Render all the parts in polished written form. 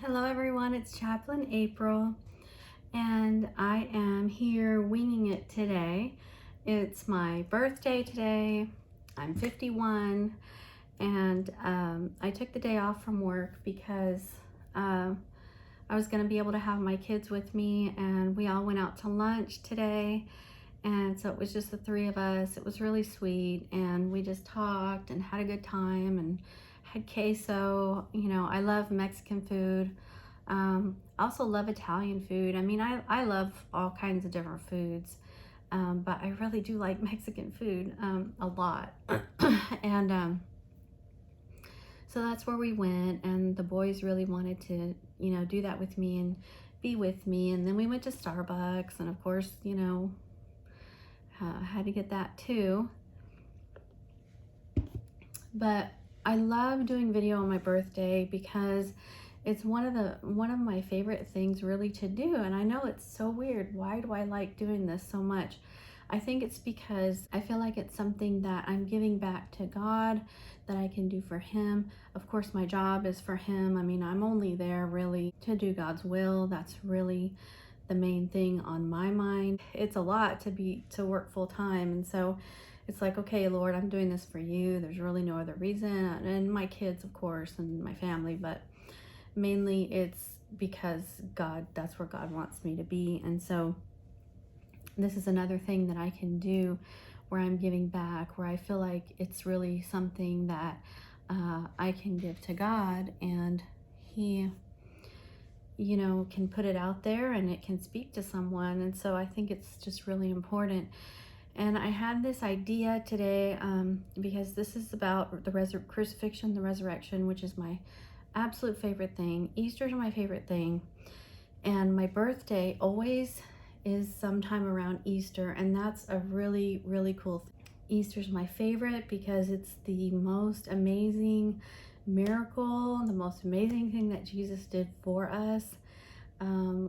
Hello everyone, it's Chaplain April, and I am here winging it today. It's my birthday today. I'm 51, and I took the day off from work because I was going to be able to have my kids with me, and we all went out to lunch today. And so it was just the three of us. It was really sweet, and we just talked and had a good time and had queso. You know, I love Mexican food. I also love Italian food. I mean, I love all kinds of different foods, but I really do like Mexican food a lot. And so that's where we went, and the boys really wanted to, do that with me and be with me. And then we went to Starbucks, and of course, had to get that too. But I love doing video on my birthday because it's one of my favorite things really to do. And I know it's so weird. Why do I like doing this so much? I think it's because I feel like it's something that I'm giving back to God, that I can do for Him. Of course, my job is for Him. I mean, I'm only there really to do God's will. That's really the main thing on my mind. It's a lot to work full time, and so it's like, okay, Lord, I'm doing this for you. There's really no other reason. And my kids, of course, and my family, but mainly it's because God, that's where God wants me to be. And so this is another thing that I can do where I'm giving back, where I feel like it's really something that I can give to God, and He can put it out there and it can speak to someone. And so I think it's just really important. And I had this idea today because this is about the crucifixion, the resurrection, which is my absolute favorite thing. Easter's my favorite thing. And my birthday always is sometime around Easter. And that's a really, really cool thing. Easter's my favorite because it's the most amazing miracle, the most amazing thing that Jesus did for us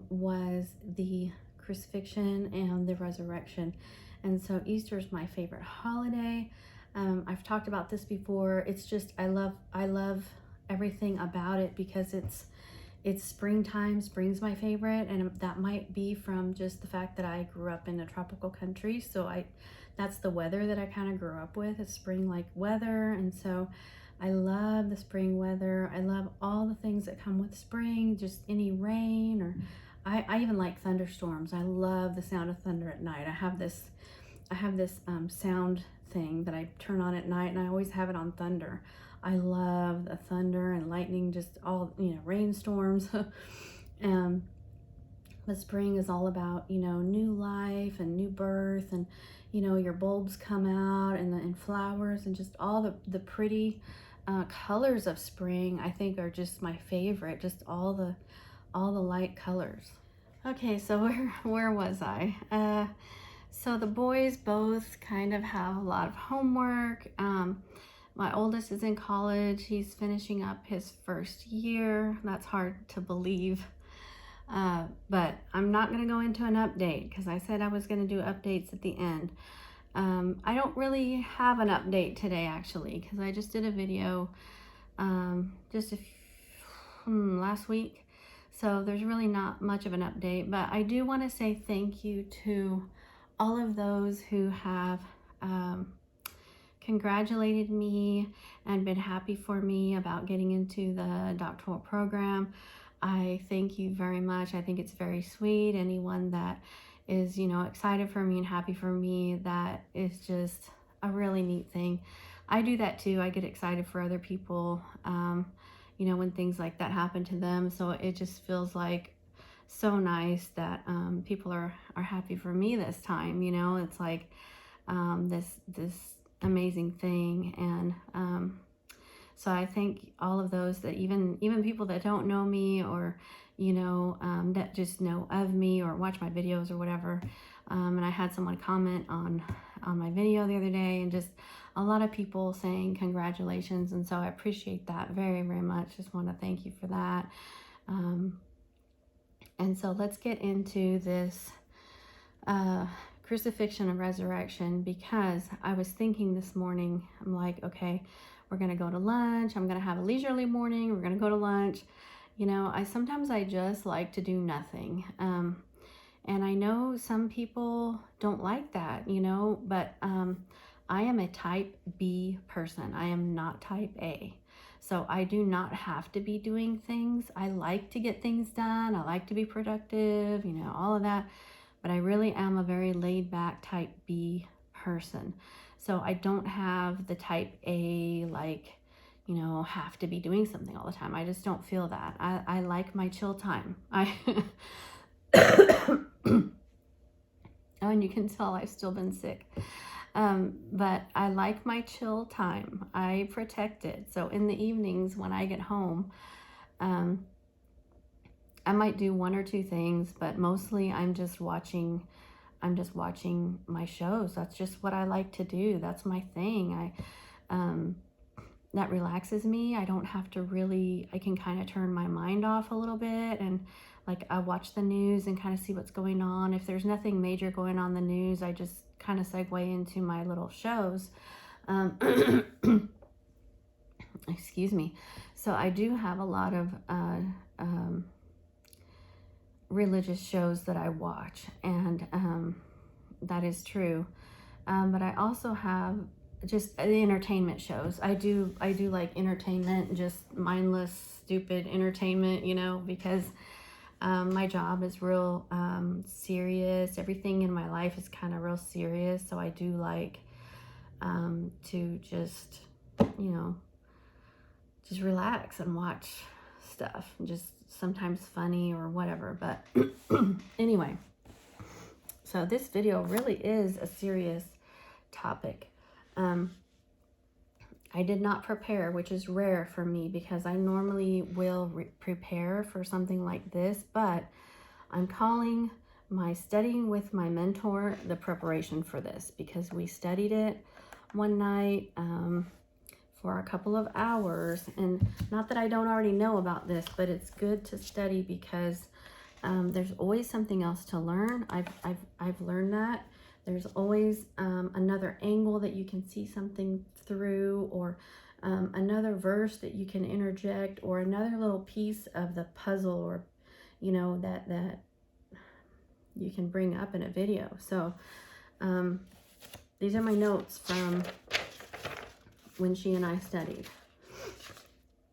was the crucifixion and the resurrection. And so Easter is my favorite holiday. I've talked about this before. It's just I love everything about it because it's springtime. Spring's my favorite, and that might be from just the fact that I grew up in a tropical country. So that's the weather that I kind of grew up with. It's spring-like weather, and so I love the spring weather. I love all the things that come with spring, just any rain, or I even like thunderstorms. I love the sound of thunder at night. I have this sound thing that I turn on at night, and I always have it on thunder. I love the thunder and lightning, just all, rainstorms. But spring is all about, new life and new birth, and, your bulbs come out and flowers, and just all the pretty colors of spring, I think, are just my favorite. Just all the light colors. Okay, so where was I? So the boys both kind of have a lot of homework. My oldest is in college. He's finishing up his first year. That's hard to believe. But I'm not going to go into an update because I said I was going to do updates at the end. I don't really have an update today, actually, because I just did a video last week. So there's really not much of an update, but I do want to say thank you to all of those who have congratulated me and been happy for me about getting into the doctoral program. I thank you very much. I think it's very sweet. Anyone that is, excited for me and happy for me, that is just a really neat thing. I do that too. I get excited for other people, when things like that happen to them. So it just feels like so nice that people are happy for me this time. It's like this amazing thing. And so I thank all of those that even people that don't know me, or that just know of me or watch my videos or whatever. And I had someone comment on my video the other day, and just a lot of people saying congratulations, and so I appreciate that very, very much. Just want to thank you for that. And so let's get into this crucifixion and resurrection, because I was thinking this morning, I'm like, okay, we're going to go to lunch. I'm going to have a leisurely morning. We're going to go to lunch. You know, sometimes I just like to do nothing. And I know some people don't like that, you know, but I am a type B person. I am not type A. So I do not have to be doing things. I like to get things done. I like to be productive, you know, all of that. But I really am a very laid back type B person. So I don't have the type A, like, you know, have to be doing something all the time. I just don't feel that. I like my chill time. Oh, and you can tell I've still been sick. But I like my chill time. I protect it. So in the evenings when I get home, I might do one or two things, but mostly I'm just watching my shows. That's just what I like to do. That's my thing. That relaxes me. I don't have to really, I can kind of turn my mind off a little bit, and like I watch the news and kind of see what's going on. If there's nothing major going on in the news, I just kind of segue into my little shows. Excuse me. So I do have a lot of religious shows that I watch, and that is true. But I also have just the entertainment shows. I do like entertainment, just mindless, stupid entertainment, you know, because my job is real serious. Everything in my life is kind of real serious. So I do like to just, you know, just relax and watch stuff, just sometimes funny or whatever. But anyway, so this video really is a serious topic. I did not prepare, which is rare for me because I normally will prepare for something like this, but I'm calling my studying with my mentor the preparation for this, because we studied it one night for a couple of hours. And not that I don't already know about this, but it's good to study because there's always something else to learn. I've learned that. There's always another angle that you can see something through, or another verse that you can interject, or another little piece of the puzzle, or, you know, that you can bring up in a video. So these are my notes from when she and I studied.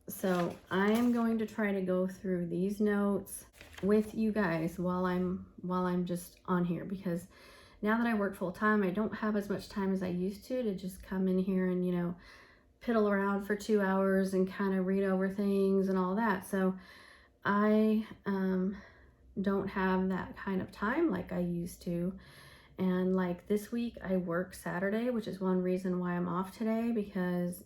So I am going to try to go through these notes with you guys while I'm just on here, because now that I work full time, I don't have as much time as I used to just come in here and, you know, piddle around for 2 hours and kind of read over things and all that. So I don't have that kind of time like I used to. And like this week I work Saturday, which is one reason why I'm off today, because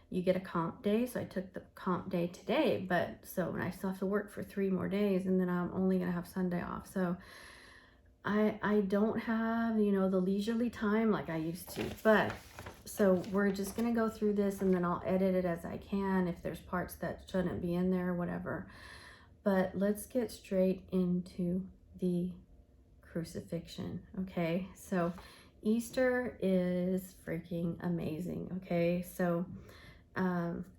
you get a comp day. So I took the comp day today, but so I still have to work for 3 more days, and then I'm only gonna have Sunday off. So I don't have, you know, the leisurely time like I used to. But so we're just gonna go through this, and then I'll edit it as I can if there's parts that shouldn't be in there, whatever. But let's get straight into the crucifixion. Okay, so Easter is freaking amazing. Okay, so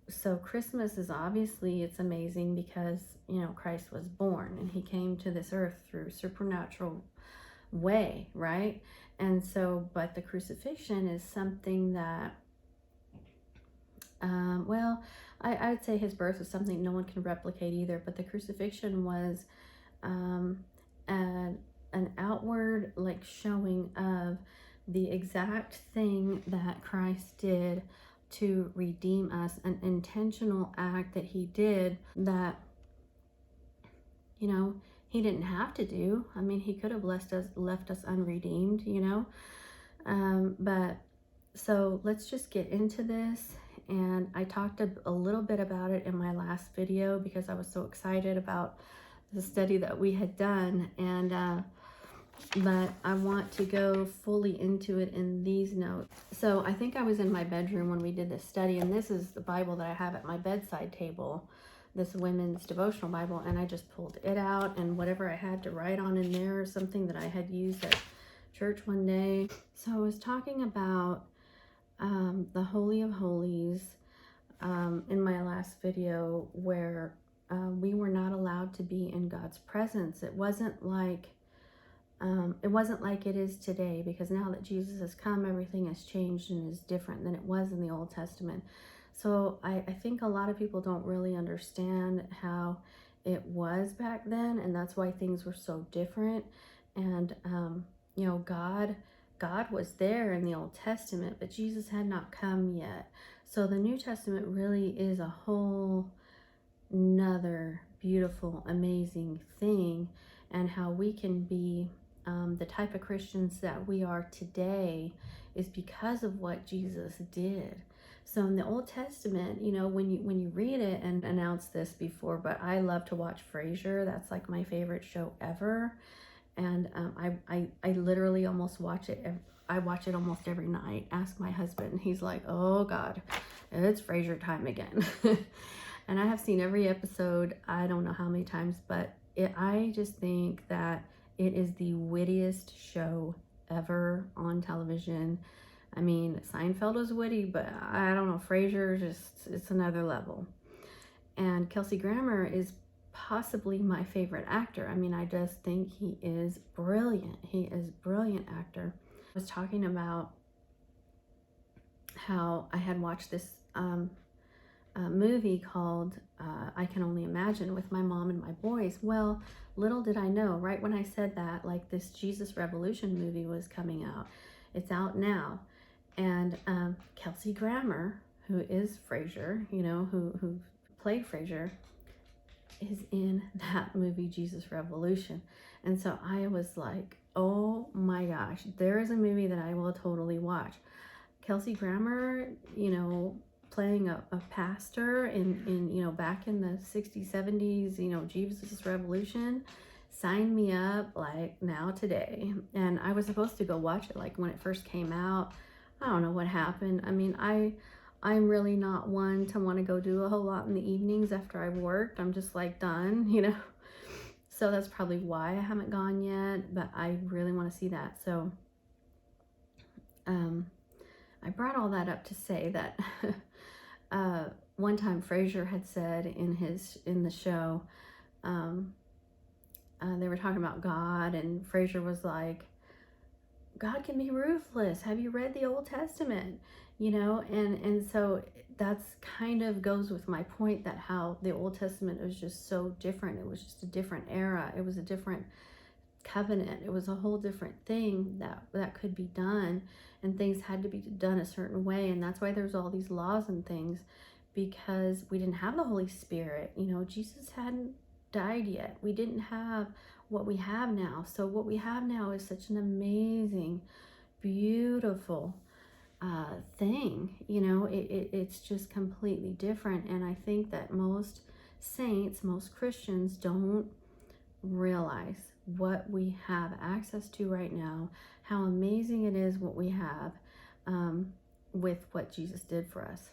so Christmas is obviously, it's amazing because, you know, Christ was born and he came to this earth through supernatural way, right? And so, but the crucifixion is something that well, I would say his birth was something no one can replicate either, but the crucifixion was an outward like showing of the exact thing that Christ did to redeem us, an intentional act that he did that, you know, he didn't have to do. I mean, he could have left us unredeemed, you know. But so let's just get into this. And I talked a little bit about it in my last video because I was so excited about the study that we had done. And but I want to go fully into it in these notes. So I think I was in my bedroom when we did this study, and this is the Bible that I have at my bedside table, this women's devotional Bible, and I just pulled it out, and whatever I had to write on in there, or something that I had used at church one day. So I was talking about the Holy of Holies in my last video, where to be in God's presence. It wasn't like it is today, because now that Jesus has come, everything has changed and is different than it was in the Old Testament. So I think a lot of people don't really understand how it was back then, and that's why things were so different. And you know, God was there in the Old Testament, but Jesus had not come yet. So the New Testament really is a whole another beautiful, amazing thing, and how we can be the type of Christians that we are today is because of what Jesus did. So in the Old Testament, you know, when you read it, and announced this before, but I love to watch Frasier. That's like my favorite show ever. And I literally almost watch it. I watch it almost every night. Ask my husband. He's like, oh God, it's Frasier time again. And I have seen every episode, I don't know how many times, but I just think that it is the wittiest show ever on television. I mean, Seinfeld was witty, but I don't know, Frasier just, it's another level. And Kelsey Grammer is possibly my favorite actor. I mean, I just think he is brilliant. He is a brilliant actor. I was talking about how I had watched this movie called I Can Only Imagine with my mom and my boys. Well, little did I know, right when I said that, like, this Jesus Revolution movie was coming out. It's out now. And Kelsey Grammer, who is Frasier, you know, who played Frasier, is in that movie, Jesus Revolution. And so I was like, oh my gosh, there is a movie that I will totally watch. Kelsey Grammer, you know, playing a pastor in you know, back in the 60s, 70s, you know, Jesus Revolution, sign me up like now today. And I was supposed to go watch it like when it first came out. I don't know what happened. I mean, I'm really not one to want to go do a whole lot in the evenings after I've worked. I'm just like done, you know. So that's probably why I haven't gone yet, but I really want to see that. So I brought all that up to say that one time Frasier had said in the show, they were talking about God, and Frasier was like, God can be ruthless. Have you read the Old Testament? You know, and so that's kind of goes with my point, that how the Old Testament was just so different. It was just a different era. It was a different covenant. It was a whole different thing that could be done, and things had to be done a certain way. And that's why there's all these laws and things, because we didn't have the Holy Spirit. You know, Jesus hadn't died yet. We didn't have what we have now. So what we have now is such an amazing, beautiful thing. You know, it's just completely different. And I think that most saints, most Christians don't realize what we have access to right now, how amazing it is what we have with what Jesus did for us.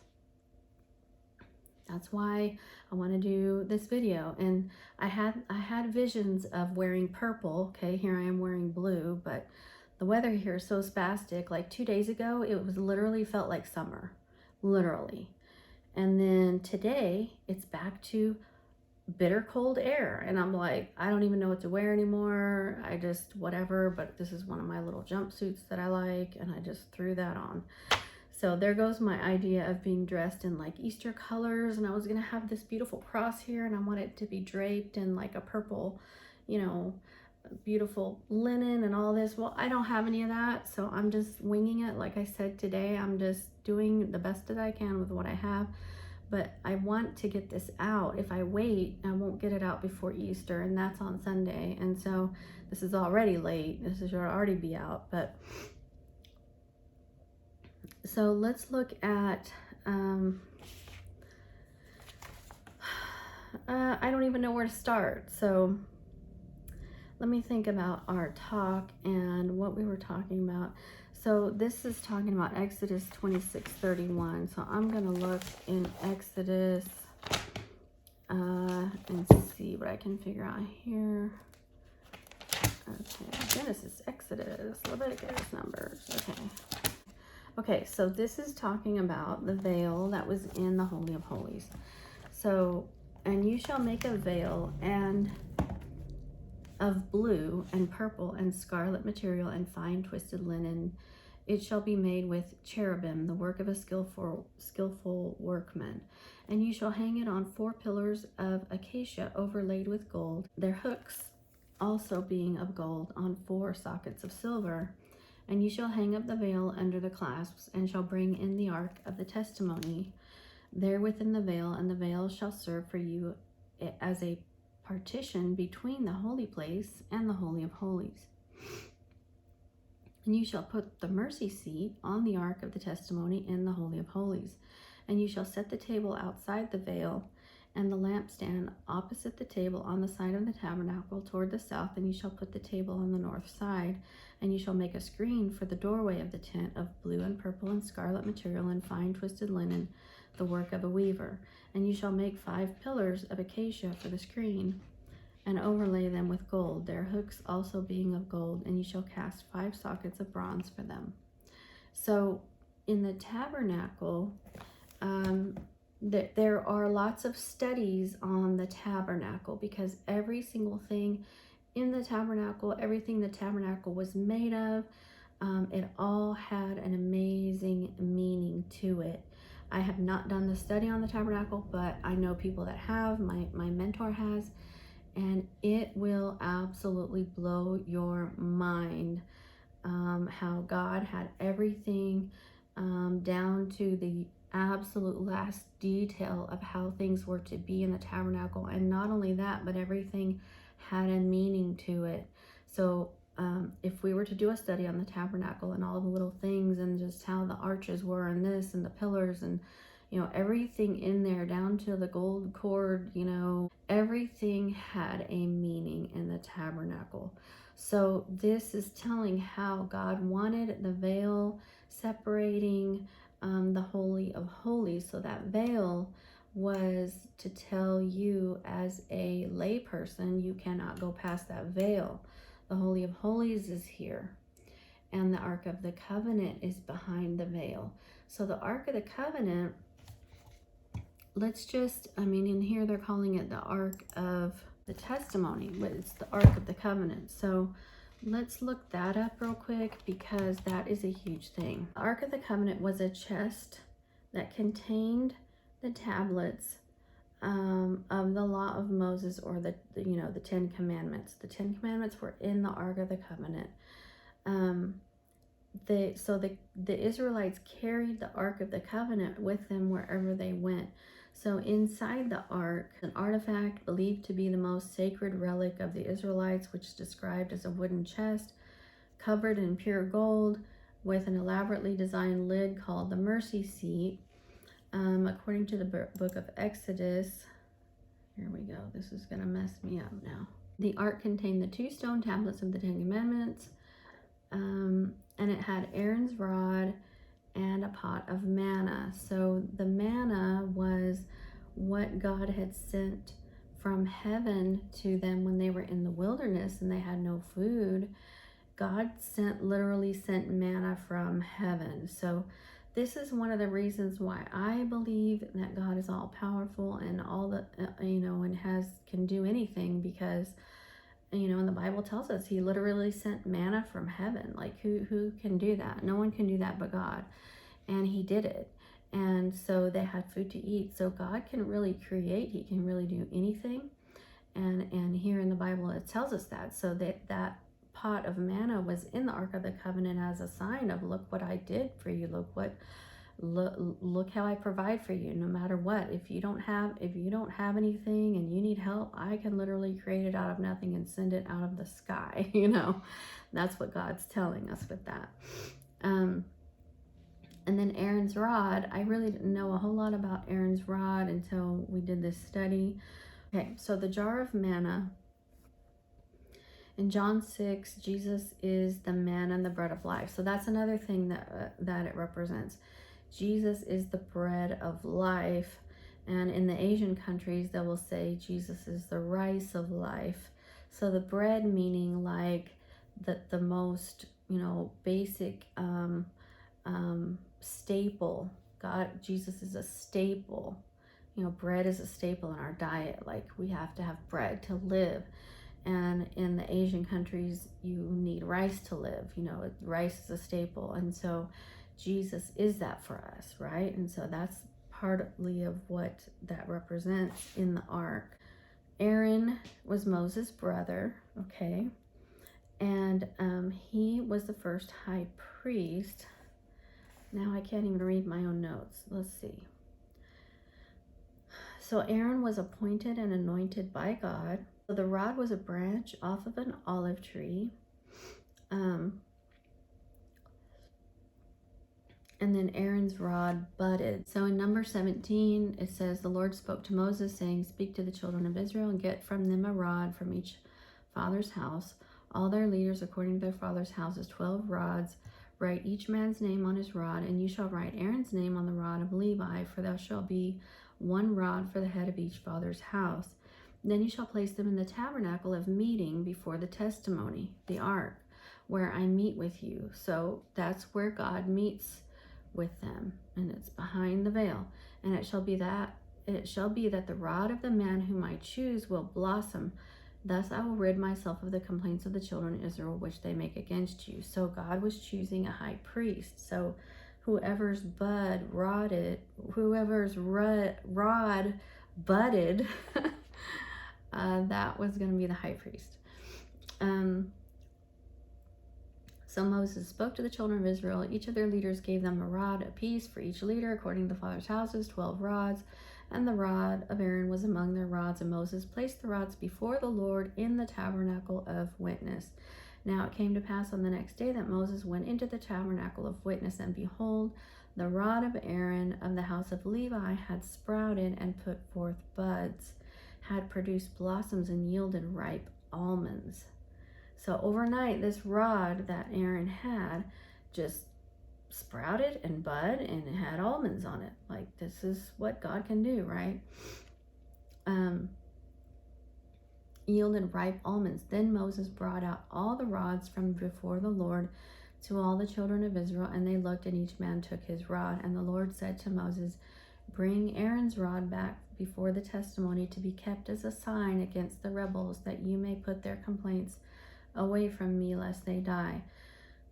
That's why I want to do this video. And I had visions of wearing purple. Okay, here I am wearing blue, but the weather here is so spastic. Like 2 days ago, it was literally felt like summer, literally. And then today it's back to bitter cold air, and I'm like, I don't even know what to wear anymore. I just whatever. But this is one of my little jumpsuits that I like, and I just threw that on. So there goes my idea of being dressed in like Easter colors. And I was gonna have this beautiful cross here, and I want it to be draped in like a purple, you know, beautiful linen and all this. Well, I don't have any of that, so I'm just winging it. Like I said today, I'm just doing the best that I can with what I have. But I want to get this out. If I wait, I won't get it out before Easter, and that's on Sunday. And so this is already late. This should already be out. But so let's look at, I don't even know where to start. So let me think about our talk and what we were talking about. So this is talking about Exodus 26:31. So I'm going to look in Exodus and see what I can figure out here. Okay, Genesis, Exodus, Leviticus, Numbers. Okay, so this is talking about the veil that was in the Holy of Holies. So And you shall make a veil and of blue and purple and scarlet material and fine twisted linen. It shall be made with cherubim, the work of a skillful workman. And you shall hang it on 4 pillars of acacia overlaid with gold, their hooks also being of gold, on 4 sockets of silver. And you shall hang up the veil under the clasps, and shall bring in the ark of the testimony there within the veil, and the veil shall serve for you as a partition between the holy place and the Holy of Holies. And you shall put the mercy seat on the ark of the testimony in the Holy of Holies. And you shall set the table outside the veil, and the lampstand opposite the table on the side of the tabernacle toward the south. And you shall put the table on the north side. And you shall make a screen for the doorway of the tent of blue and purple and scarlet material and fine twisted linen, the work of a weaver. And you shall make 5 pillars of acacia for the screen, and overlay them with gold, their hooks also being of gold. And you shall cast 5 sockets of bronze for them. So in the tabernacle, there are lots of studies on the tabernacle, because every single thing in the tabernacle, everything the tabernacle was made of, it all had an amazing meaning to it. I have not done the study on the tabernacle, but I know people that have. My mentor has, and it will absolutely blow your mind, how God had everything down to the absolute last detail of how things were to be in the tabernacle. And not only that, but everything had a meaning to it. So if we were to do a study on the tabernacle and all the little things, and just how the arches were, and this, and the pillars, and everything in there down to the gold cord, everything had a meaning in the tabernacle. So this is telling how God wanted the veil separating the Holy of Holies. So that veil was to tell you as a lay person, you cannot go past that veil. The Holy of Holies is here, and the Ark of the Covenant is behind the veil. So the Ark of the Covenant, in here they're calling it the Ark of the Testimony, but it's the Ark of the Covenant. So let's look that up real quick, because that is a huge thing. The Ark of the Covenant was a chest that contained the tablets of the law of Moses, or the 10 commandments. The 10 commandments were in the Ark of the Covenant. The Israelites carried the Ark of the Covenant with them wherever they went. So inside the ark, an artifact believed to be the most sacred relic of the Israelites, which is described as a wooden chest covered in pure gold with an elaborately designed lid called the mercy seat. According to the book of Exodus, here we go, this is going to mess me up now. The ark contained the 2 stone tablets of the 10 commandments, and it had Aaron's rod and a pot of manna. So the manna was what God had sent from heaven to them when they were in the wilderness and they had no food. God literally sent manna from heaven. So this is one of the reasons why I believe that God is all powerful and all that, and can do anything, because and the Bible tells us he literally sent manna from heaven. Like who can do that? No one can do that but God. And he did it. And so they had food to eat. So God can really create. He can really do anything. And here in the Bible it tells us that. So that pot of manna was in the Ark of the Covenant as a sign of, look what I did for you. Look how I provide for you, no matter what. If you don't have anything and you need help, I can literally create it out of nothing and send it out of the sky. That's what God's telling us with that. And then Aaron's rod, I really didn't know a whole lot about Aaron's rod until we did this study. Okay, so the jar of manna. In John 6, Jesus is the manna and the bread of life. So that's another thing that it represents. Jesus is the bread of life. And in the Asian countries, they will say Jesus is the rice of life. So the bread meaning like the most, basic staple. Jesus is a staple You know, bread is a staple in our diet. Like, we have to have bread to live. And in the Asian countries, you need rice to live. You know, rice is a staple. And so Jesus is that for us, right? And so that's partly of what that represents in the ark. Aaron was Moses' brother, okay? And he was the first high priest. Now I can't even read my own notes. Let's see. So Aaron was appointed and anointed by God. So the rod was a branch off of an olive tree. And then Aaron's rod budded. So in number 17, it says, the Lord spoke to Moses, saying, speak to the children of Israel and get from them a rod from each father's house. All their leaders according to their father's houses, 12 rods. Write each man's name on his rod, and you shall write Aaron's name on the rod of Levi, for there shall be one rod for the head of each father's house. Then you shall place them in the tabernacle of meeting before the testimony, the ark, where I meet with you. So that's where God meets with them, and it's behind the veil. And it shall be that the rod of the man whom I choose will blossom. Thus I will rid myself of the complaints of the children of Israel which they make against you. So God was choosing a high priest. So whoever's rod budded, that was going to be the high priest. So Moses spoke to the children of Israel. Each of their leaders gave them a rod apiece for each leader, according to the father's houses, 12 rods. And the rod of Aaron was among their rods. And Moses placed the rods before the Lord in the tabernacle of witness. Now it came to pass on the next day that Moses went into the tabernacle of witness, and behold, the rod of Aaron of the house of Levi had sprouted and put forth buds, had produced blossoms and yielded ripe almonds. So overnight, this rod that Aaron had just sprouted and bud, and it had almonds on it. Like, this is what God can do, right? Yielded ripe almonds. Then Moses brought out all the rods from before the Lord to all the children of Israel, and they looked, and each man took his rod. And the Lord said to Moses, bring Aaron's rod back before the testimony to be kept as a sign against the rebels, that you may put their complaints away from me, lest they die.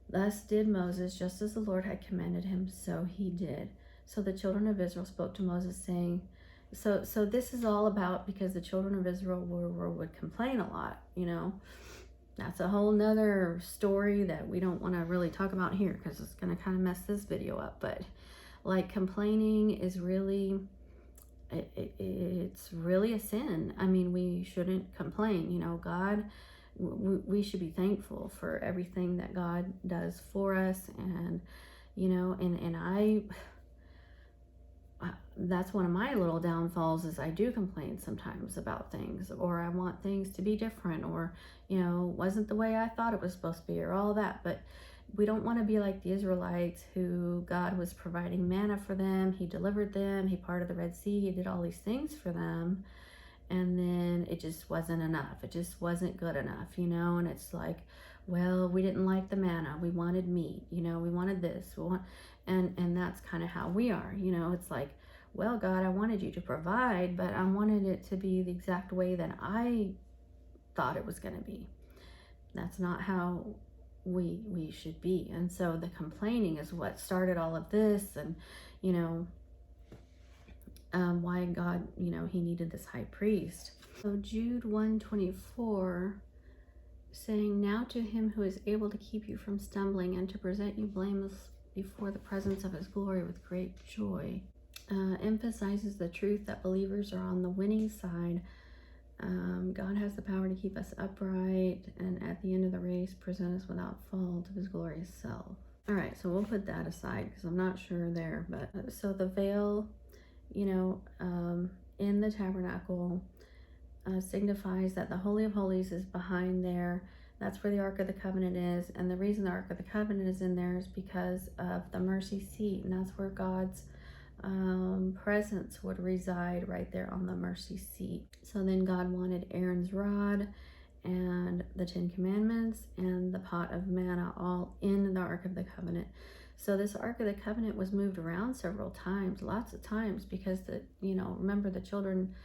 Thus did Moses, just as the Lord had commanded him, so he did. So the children of Israel spoke to Moses, saying, so this is all about, because the children of Israel would complain a lot, you know. That's a whole nother story that we don't want to really talk about here, because it's going to kind of mess this video up. But like, complaining is really, it's really a sin. I mean, we shouldn't complain, you know. God, we should be thankful for everything that God does for us. And you know, and I that's one of my little downfalls, is I do complain sometimes about things, or I want things to be different, or you know, wasn't the way I thought it was supposed to be, or all that. But we don't want to be like the Israelites, who God was providing manna for them, he delivered them, he parted the Red Sea, he did all these things for them, and then it just wasn't enough. It just wasn't good enough, you know. And it's like, well, we didn't like the manna, we wanted meat, you know, we wanted this, and that's kind of how we are, you know. It's like, well, God, I wanted you to provide, but I wanted it to be the exact way that I thought it was going to be. That's not how we should be. And so the complaining is what started all of this. And you know, why God, you know, he needed this high priest. So Jude 1:24, saying, now to him who is able to keep you from stumbling and to present you blameless before the presence of his glory with great joy, emphasizes the truth that believers are on the winning side. God has the power to keep us upright, and at the end of the race, present us without fault of his glorious self. All right, so we'll put that aside, because I'm not sure there. But so the veil, you know, in the tabernacle signifies that the Holy of Holies is behind there. That's where the Ark of the Covenant is. And the reason the Ark of the Covenant is in there is because of the mercy seat. And that's where God's presence would reside, right there on the mercy seat. So then God wanted Aaron's rod and the 10 Commandments and the pot of manna all in the Ark of the Covenant. So this Ark of the Covenant was moved around several times, lots of times, because remember the children,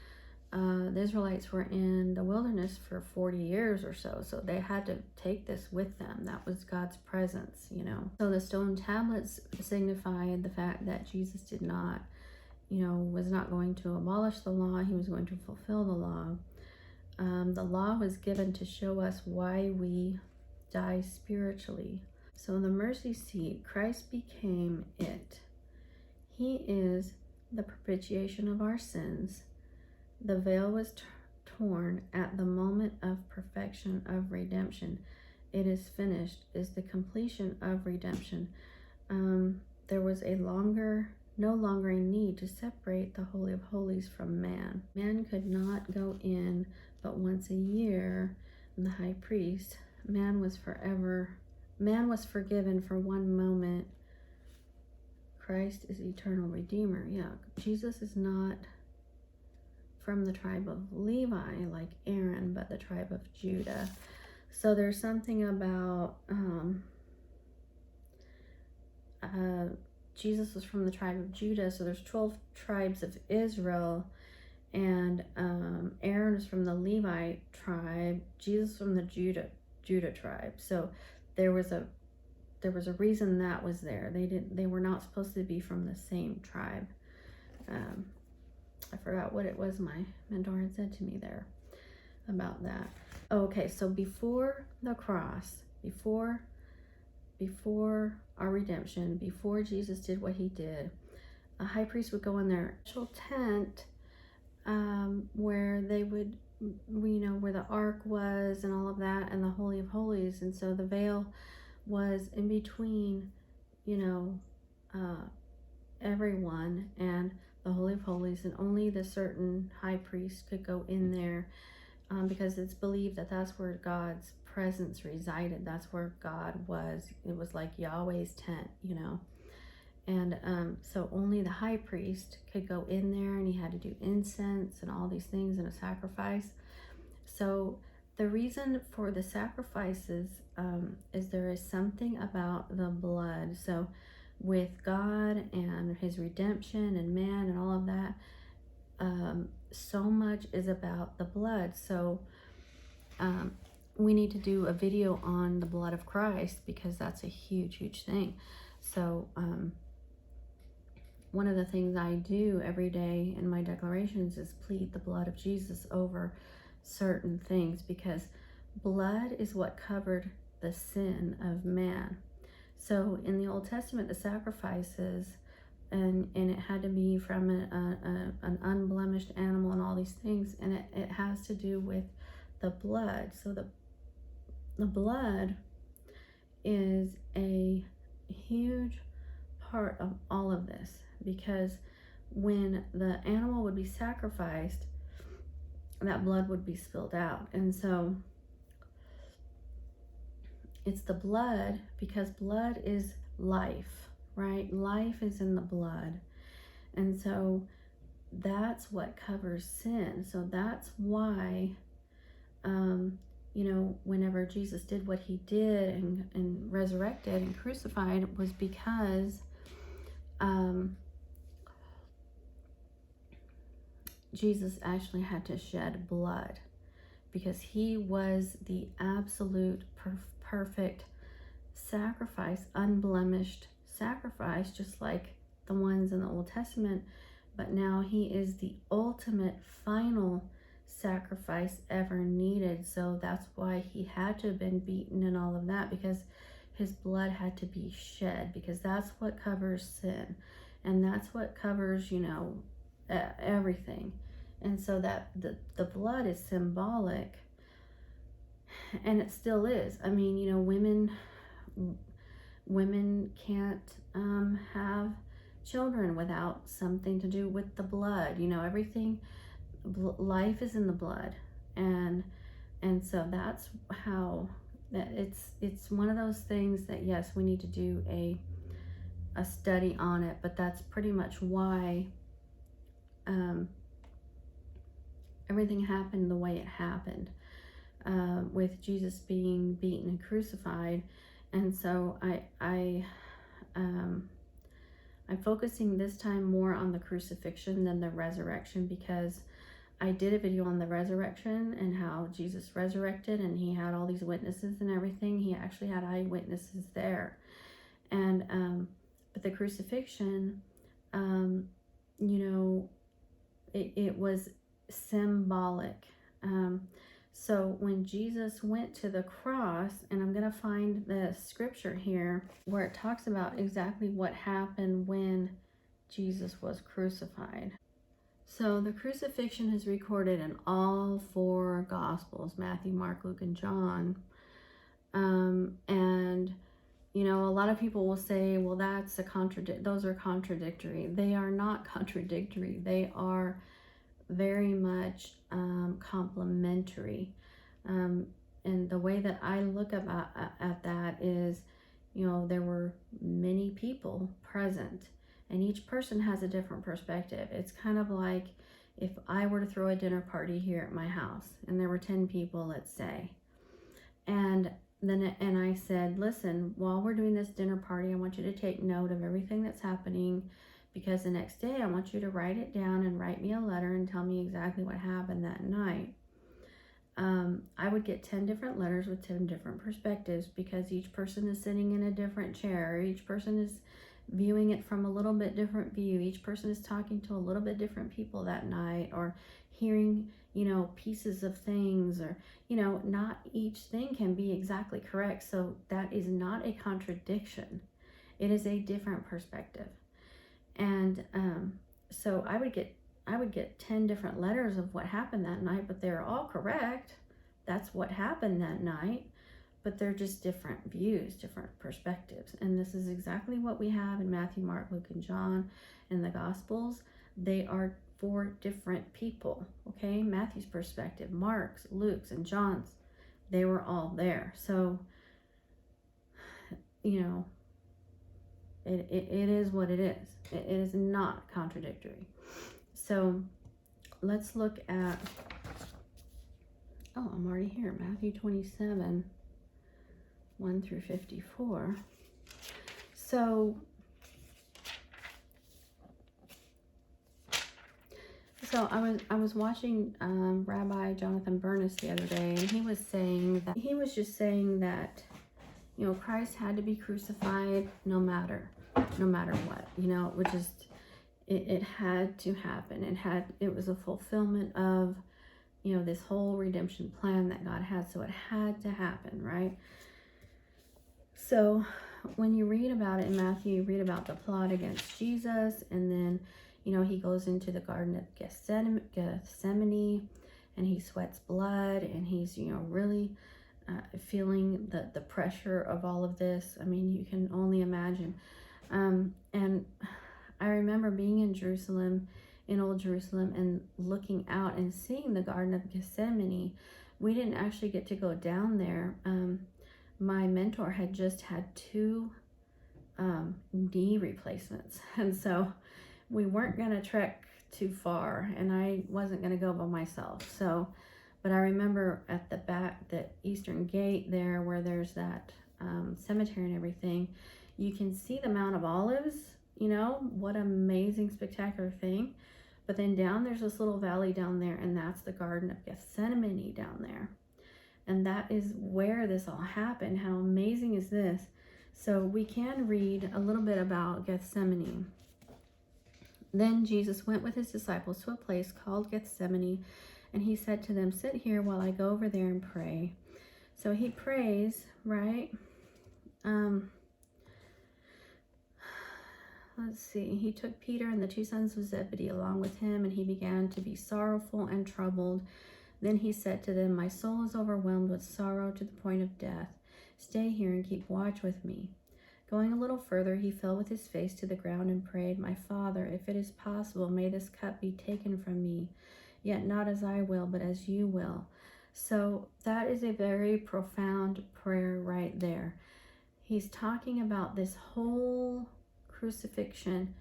the Israelites were in the wilderness for 40 years or so. So they had to take this with them. That was God's presence. So the stone tablets signified the fact that Jesus did not, was not going to abolish the law. He was going to fulfill the law. The law was given to show us why we die spiritually. So the mercy seat, Christ became it. He is the propitiation of our sins. The veil was torn at the moment of perfection of redemption. It is finished, is the completion of redemption. There was no longer a need to separate the Holy of Holies from man. Man could not go in but once a year, and the high priest. Man was forgiven for one moment. Christ is eternal Redeemer. Yeah, Jesus is not from the tribe of Levi like Aaron, but the tribe of Judah. So there's something about Jesus was from the tribe of Judah, so there's 12 tribes of Israel, and Aaron is from the Levi tribe, Jesus from the Judah tribe. So there was a reason that was there. They were not supposed to be from the same tribe. I forgot what it was my mentor had said to me there about that. Okay, so before the cross, before our redemption, before Jesus did what he did, a high priest would go in their special tent where they would, where the ark was and all of that, and the Holy of Holies. And so the veil was in between, everyone and the Holy of Holies, and only the certain high priest could go in there, because it's believed that that's where God's presence resided. That's where God was. It was like Yahweh's tent, and so only the high priest could go in there, and he had to do incense and all these things and a sacrifice. So the reason for the sacrifices is there is something about the blood. So with God and his redemption and man and all of that, so much is about the blood. So we need to do a video on the blood of Christ, because that's a huge thing. So one of the things I do every day in my declarations is plead the blood of Jesus over certain things, because blood is what covered the sin of man. So in the Old Testament, the sacrifices, and it had to be from an unblemished animal and all these things, and it has to do with the blood. So the blood is a huge part of all of this, because when the animal would be sacrificed, that blood would be spilled out. And so it's the blood, because blood is life, right? Life is in the blood. And so that's what covers sin. So that's why, whenever Jesus did what he did and resurrected and crucified, was because Jesus actually had to shed blood, because he was the absolute perfect sacrifice, unblemished sacrifice, just like the ones in the Old Testament. But now he is the ultimate final sacrifice ever needed. So that's why he had to have been beaten and all of that, because his blood had to be shed, because that's what covers sin, and that's what covers everything. And so that the blood is symbolic, and it still is. I mean, women can't have children without something to do with the blood. Everything, life is in the blood, and so that's how that it's one of those things that, yes, we need to do a study on it, but that's pretty much why everything happened the way it happened, with Jesus being beaten and crucified. And so I I'm focusing this time more on the crucifixion than the resurrection, because I did a video on the resurrection and how Jesus resurrected and he had all these witnesses and everything. He actually had eyewitnesses there. And but the crucifixion, you know, it was symbolic. So when Jesus went to the cross, and I'm going to find the scripture here where it talks about exactly what happened when Jesus was crucified. So the crucifixion is recorded in all four Gospels, Matthew, Mark, Luke, and John. And, you know, a lot of people will say, well, that's those are contradictory. They are not contradictory. They are very much complementary. And the way that I look at that is, you know, there were many people present, and each person has a different perspective. It's kind of like if I were to throw a dinner party here at my house, and there were 10 people, let's say, and I said, listen, while we're doing this dinner party, I want you to take note of everything that's happening, because the next day I want you to write it down and write me a letter and tell me exactly what happened that night. I would get 10 different letters with 10 different perspectives, because each person is sitting in a different chair. Each person is viewing it from a little bit different view. Each person is talking to a little bit different people that night, or hearing, you know, pieces of things, or, you know, not each thing can be exactly correct. So that is not a contradiction. It is a different perspective. And so I would get 10 different letters of what happened that night, but they're all correct. That's what happened that night, but they're just different views, different perspectives. And this is exactly what we have in Matthew, Mark, Luke, and John in the Gospels. They are four different people, okay? Matthew's perspective, Mark's, Luke's, and John's, they were all there. So, you know, it is what it is. It is not contradictory. So let's look at, oh, I'm already here, Matthew 27, 1 through 54. So I was watching Rabbi Jonathan Bernis the other day, and he was just saying that, you know, Christ had to be crucified no matter what, you know, it had to happen. It was a fulfillment of, you know, this whole redemption plan that God had. So it had to happen, right? So when you read about it in Matthew, you read about the plot against Jesus, and then, you know, he goes into the Garden of Gethsemane, and he sweats blood, and he's, you know, really feeling the pressure of all of this. I mean, you can only imagine. And I remember being in Jerusalem, in Old Jerusalem, and looking out and seeing the Garden of Gethsemane. We didn't actually get to go down there. My mentor had just had 2 knee replacements, and so we weren't going to trek too far, and I wasn't going to go by myself. So, but I remember at the back, the eastern gate there, where there's that cemetery and everything, you can see the Mount of Olives. You know, what amazing, spectacular thing. But then down, there's this little valley down there, and that's the Garden of Gethsemane down there. And that is where this all happened. How amazing is this? So we can read a little bit about Gethsemane. Then Jesus went with his disciples to a place called Gethsemane, and he said to them, sit here while I go over there and pray. So he prays, right? Let's see. He took Peter and the 2 sons of Zebedee along with him, and he began to be sorrowful and troubled. Then he said to them, my soul is overwhelmed with sorrow to the point of death. Stay here and keep watch with me. Going a little further, he fell with his face to the ground and prayed, my Father, if it is possible, may this cup be taken from me. Yet not as I will, but as you will. So that is a very profound prayer right there. He's talking about this whole crucifixion.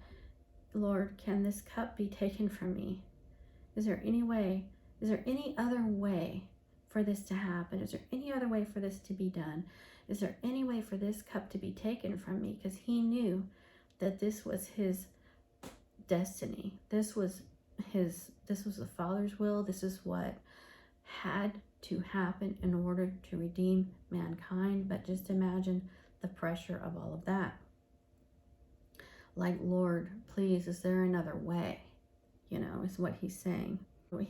Lord, can this cup be taken from me? Is there any way? Is there any other way for this to happen? Is there any other way for this to be done? Is there any way for this cup to be taken from me? Because he knew that this was his destiny. This was the Father's will. This is what had to happen in order to redeem mankind. But just imagine the pressure of all of that. Like, Lord, please, is there another way? Is what he's saying.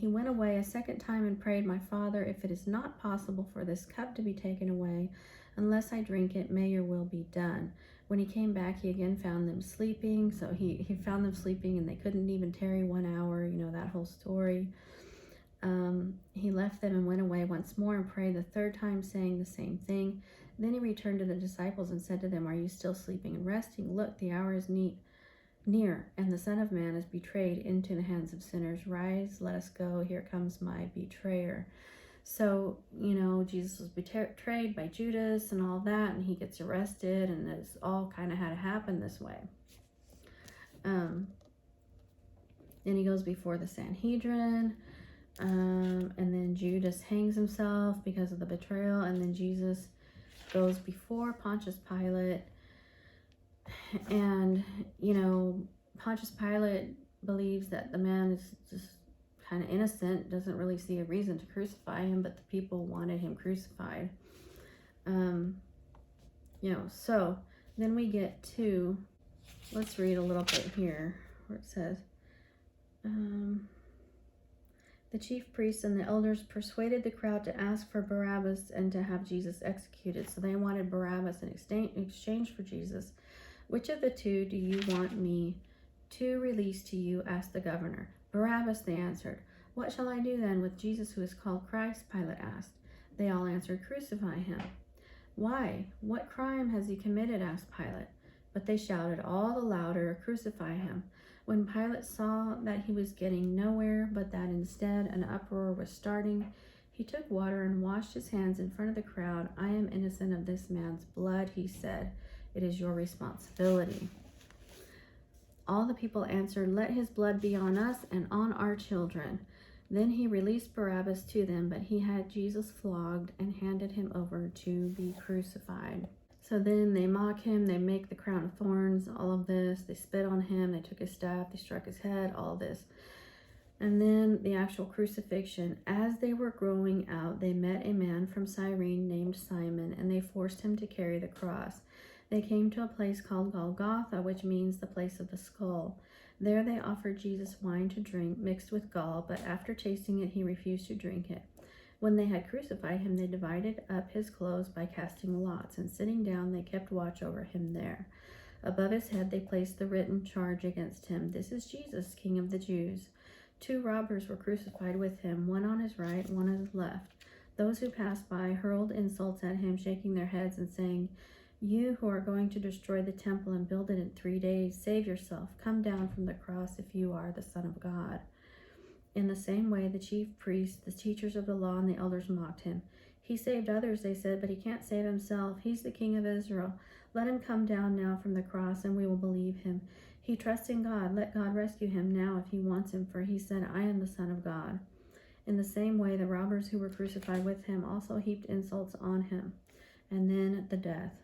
He went away a second time and prayed, my Father, if it is not possible for this cup to be taken away, unless I drink it, may your will be done. When he came back, he again found them sleeping. So he found them sleeping and they couldn't even tarry 1 hour, that whole story. He left them and went away once more and prayed the third time, saying the same thing. Then he returned to the disciples and said to them, are you still sleeping and resting? Look, the hour is near, and the Son of Man is betrayed into the hands of sinners. Rise, let us go. Here comes my betrayer. So, Jesus was betrayed by Judas and all that, and he gets arrested, and this all kind of had to happen this way. Then he goes before the Sanhedrin, and then Judas hangs himself because of the betrayal, and then Jesus goes before Pontius Pilate. And, Pontius Pilate believes that the man is just kind of innocent, doesn't really see a reason to crucify him, but the people wanted him crucified. So then we get to, let's read a little bit here where it says, the chief priests and the elders persuaded the crowd to ask for Barabbas and to have Jesus executed. So they wanted Barabbas in exchange for Jesus. Which of the two do you want me to release to you? Asked the governor. Barabbas, they answered. What shall I do then with Jesus who is called Christ? Pilate asked. They all answered, crucify him. Why? What crime has he committed? Asked Pilate. But they shouted all the louder, crucify him. When Pilate saw that he was getting nowhere, but that instead an uproar was starting, he took water and washed his hands in front of the crowd. I am innocent of this man's blood, he said. It is your responsibility. All the people answered, let his blood be on us and on our children. Then he released Barabbas to them, but he had Jesus flogged and handed him over to be crucified. So then they mock him, they make the crown of thorns, all of this. They spit on him, they took his staff, they struck his head, all of this. And then the actual crucifixion. As they were going out, they met a man from Cyrene named Simon, and they forced him to carry the cross. They came to a place called Golgotha, which means the place of the skull. There they offered Jesus wine to drink mixed with gall, but after tasting it, he refused to drink it. When they had crucified him, they divided up his clothes by casting lots, and sitting down, they kept watch over him there. Above his head, they placed the written charge against him. This is Jesus, King of the Jews. 2 robbers were crucified with him, one on his right, one on his left. Those who passed by hurled insults at him, shaking their heads and saying, you who are going to destroy the temple and build it in 3 days, save yourself. Come down from the cross if you are the Son of God. In the same way, the chief priests, the teachers of the law, and the elders mocked him. He saved others, they said, but he can't save himself. He's the King of Israel. Let him come down now from the cross, and we will believe him. He trusts in God. Let God rescue him now if he wants him, for he said, I am the Son of God. In the same way, the robbers who were crucified with him also heaped insults on him. And then the death.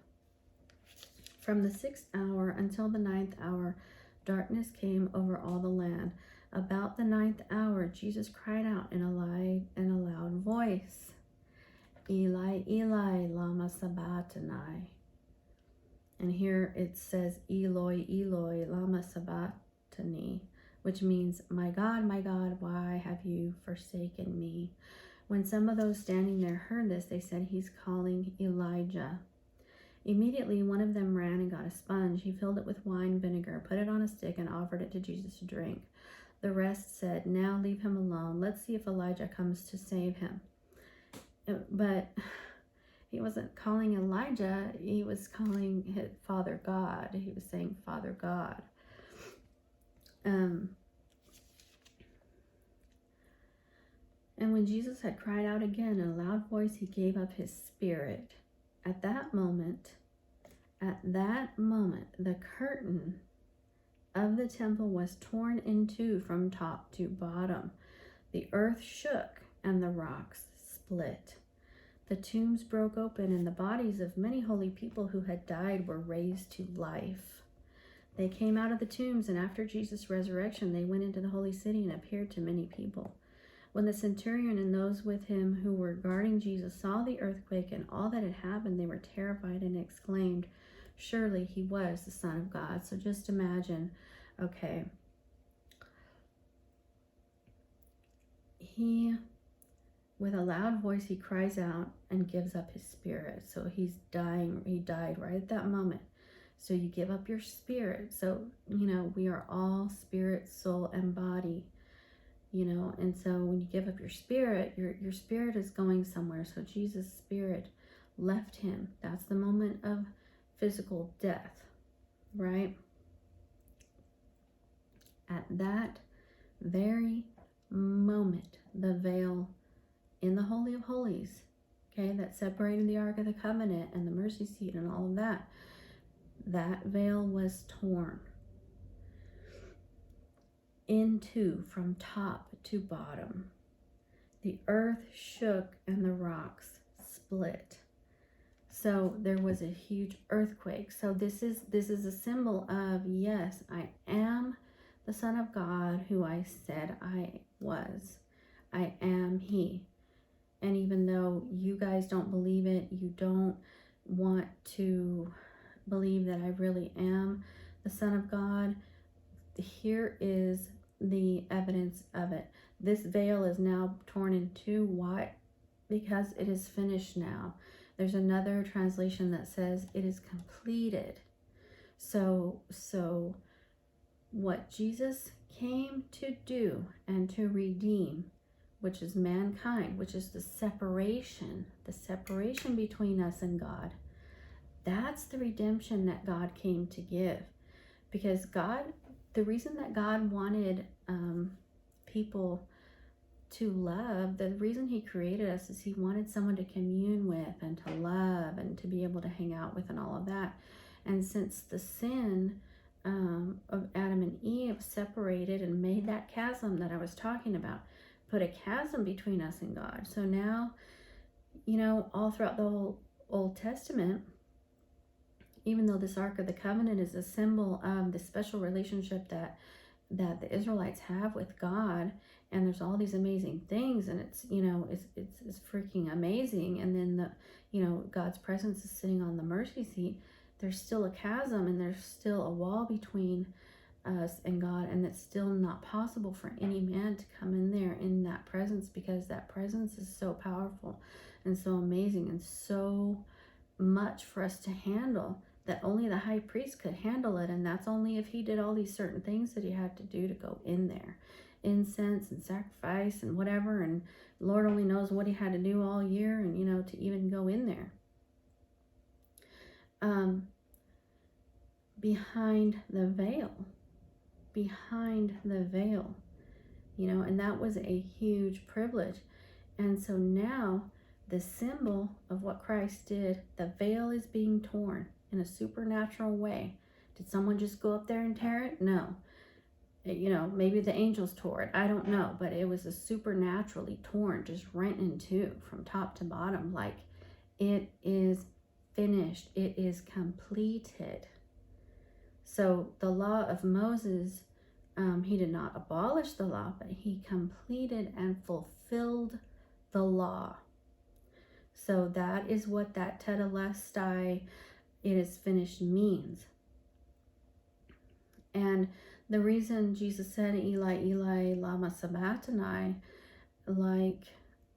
From the 6th hour until the 9th hour, darkness came over all the land. About the 9th hour, Jesus cried out in a loud voice, Eli, Eli, lama sabachthani. And here it says, Eloi, Eloi, lama sabachthani, which means, my God, why have you forsaken me? When some of those standing there heard this, they said, he's calling Elijah. Immediately, one of them ran and got a sponge. He filled it with wine vinegar, put it on a stick, and offered it to Jesus to drink. The rest said, now leave him alone. Let's see if Elijah comes to save him. But he wasn't calling Elijah. He was calling his Father God. He was saying, Father God. And when Jesus had cried out again in a loud voice, he gave up his spirit. At that moment, the curtain of the temple was torn in two from top to bottom. The earth shook and the rocks split. The tombs broke open, and the bodies of many holy people who had died were raised to life. They came out of the tombs, and after Jesus' resurrection, they went into the holy city and appeared to many people. When the centurion and those with him who were guarding Jesus saw the earthquake and all that had happened, they were terrified and exclaimed, "Surely he was the Son of God." So just imagine, okay, with a loud voice, he cries out and gives up his spirit. So he's dying. He died right at that moment. So you give up your spirit. So, we are all spirit, soul, and body. And so when you give up your spirit, your spirit is going somewhere. So Jesus' spirit left him. That's the moment of physical death, right? At that very moment, the veil in the Holy of Holies, okay, that separated the Ark of the Covenant and the mercy seat and all of that, that veil was torn in two from top to bottom. The earth shook and the rocks split. So there was a huge earthquake. So this is a symbol of, yes, I am the Son of God who I said I was. I am he. And even though you guys don't believe it, you don't want to believe that I really am the Son of God, here is the evidence of it. This veil is now torn in two. Why? Because it is finished now. There's another translation that says it is completed. So what Jesus came to do and to redeem, which is mankind, which is the separation between us and God, that's the redemption that God came to give. Because the reason that God wanted people to love, the reason he created us is he wanted someone to commune with and to love and to be able to hang out with and all of that. And since the sin of Adam and Eve separated and made that chasm that I was talking about, put a chasm between us and God. So now, all throughout the whole Old Testament, even though this Ark of the Covenant is a symbol of the special relationship that the Israelites have with God, and there's all these amazing things, and it's freaking amazing, and then God's presence is sitting on the mercy seat, there's still a chasm and there's still a wall between us and God, and it's still not possible for any man to come in there in that presence, because that presence is so powerful and so amazing and so much for us to handle that only the high priest could handle it. And that's only if he did all these certain things that he had to do to go in there, incense and sacrifice and whatever, and Lord only knows what he had to do all year, and to even go in there. Behind the veil, and that was a huge privilege. And so now the symbol of what Christ did, the veil is being torn in a supernatural way. Did someone just go up there and tear it? No. Maybe the angels tore it. I don't know. But it was a supernaturally torn, just rent in two from top to bottom. Like, it is finished. It is completed. So the law of Moses, he did not abolish the law, but he completed and fulfilled the law. So that is what that tetelestai, it is finished, means. And the reason Jesus said, Eli, Eli, lama sabachthani, like,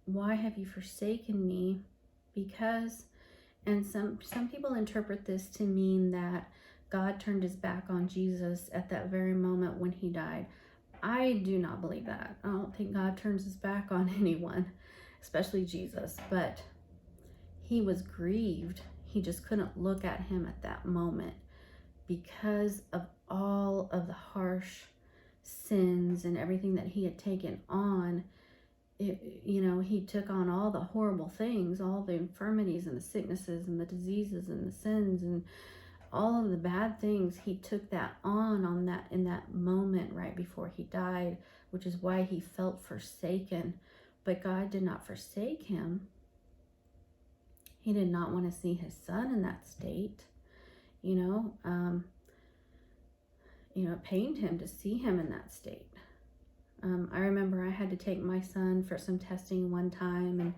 why have you forsaken me? Because, and some people interpret this to mean that God turned his back on Jesus at that very moment when he died. I do not believe that. I don't think God turns his back on anyone, especially Jesus, but he was grieved. He just couldn't look at him at that moment because of all of the harsh sins and everything that he had taken on. He took on all the horrible things, all the infirmities and the sicknesses and the diseases and the sins and all of the bad things. He took that on in that moment right before he died, which is why he felt forsaken But God did not forsake him. He did not want to see his son in that state. It pained him to see him in that state. I remember I had to take my son for some testing one time,